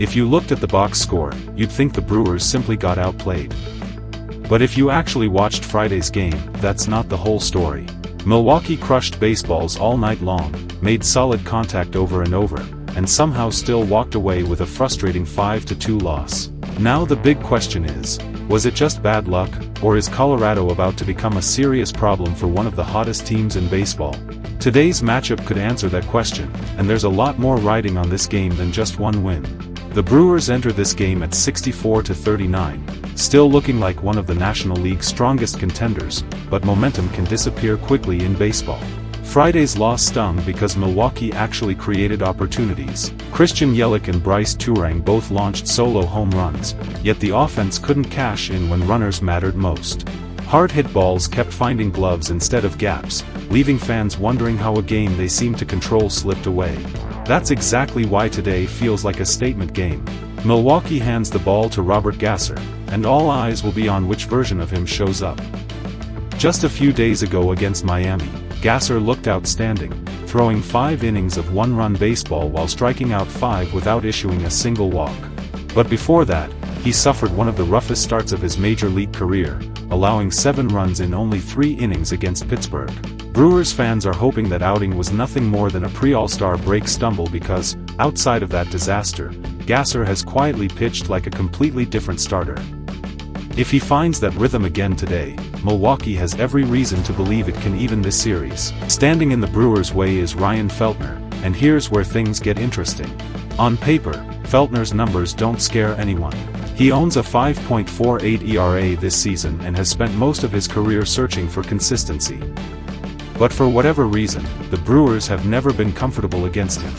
If you looked at the box score, you'd think the Brewers simply got outplayed. But if you actually watched Friday's game, that's not the whole story. Milwaukee crushed baseballs all night long, made solid contact over and over, and somehow still walked away with a frustrating 5-2 loss. Now the big question is, was it just bad luck, or is Colorado about to become a serious problem for one of the hottest teams in baseball? Today's matchup could answer that question, and there's a lot more riding on this game than just one win. The Brewers enter this game at 64-39, still looking like one of the National League's strongest contenders, but momentum can disappear quickly in baseball. Friday's loss stung because Milwaukee actually created opportunities. Christian Yelich and Brice Turang both launched solo home runs, yet the offense couldn't cash in when runners mattered most. Hard-hit balls kept finding gloves instead of gaps, leaving fans wondering how a game they seemed to control slipped away. That's exactly why today feels like a statement game. Milwaukee hands the ball to Robert Gasser, and all eyes will be on which version of him shows up. Just a few days ago against Miami, Gasser looked outstanding, throwing 5 innings of one-run baseball while striking out 5 without issuing a single walk. But before that, he suffered one of the roughest starts of his major league career, allowing 7 runs in only 3 innings against Pittsburgh. Brewers fans are hoping that outing was nothing more than a pre-All-Star break stumble because, outside of that disaster, Gasser has quietly pitched like a completely different starter. If he finds that rhythm again today, Milwaukee has every reason to believe it can even this series. Standing in the Brewers' way is Ryan Feltner, and here's where things get interesting. On paper, Feltner's numbers don't scare anyone. He owns a 5.48 ERA this season and has spent most of his career searching for consistency. But for whatever reason, the Brewers have never been comfortable against him.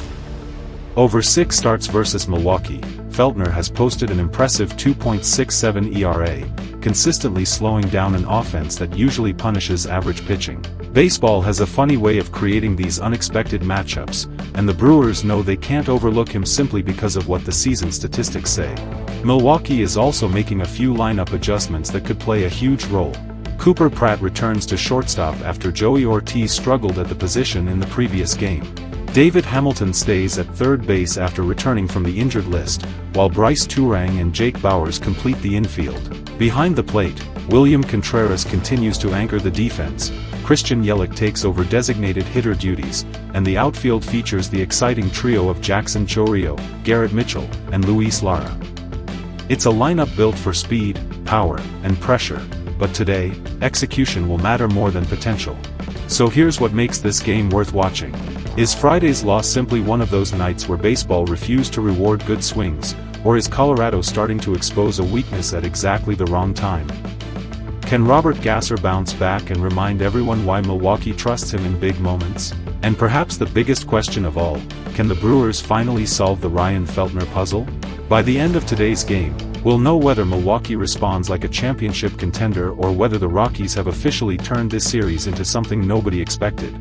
Over 6 starts versus Milwaukee, Feltner has posted an impressive 2.67 ERA, consistently slowing down an offense that usually punishes average pitching. Baseball has a funny way of creating these unexpected matchups, and the Brewers know they can't overlook him simply because of what the season statistics say. Milwaukee is also making a few lineup adjustments that could play a huge role. Cooper Pratt returns to shortstop after Joey Ortiz struggled at the position in the previous game. David Hamilton stays at third base after returning from the injured list, while Brice Turang and Jake Bauers complete the infield. Behind the plate, William Contreras continues to anchor the defense, Christian Yelich takes over designated hitter duties, and the outfield features the exciting trio of Jackson Chourio, Garrett Mitchell, and Luis Lara. It's a lineup built for speed, power, and pressure, but today, execution will matter more than potential. So here's what makes this game worth watching. Is Friday's loss simply one of those nights where baseball refused to reward good swings, or is Colorado starting to expose a weakness at exactly the wrong time? Can Robert Gasser bounce back and remind everyone why Milwaukee trusts him in big moments? And perhaps the biggest question of all, can the Brewers finally solve the Ryan Feltner puzzle? By the end of today's game, we'll know whether Milwaukee responds like a championship contender or whether the Rockies have officially turned this series into something nobody expected.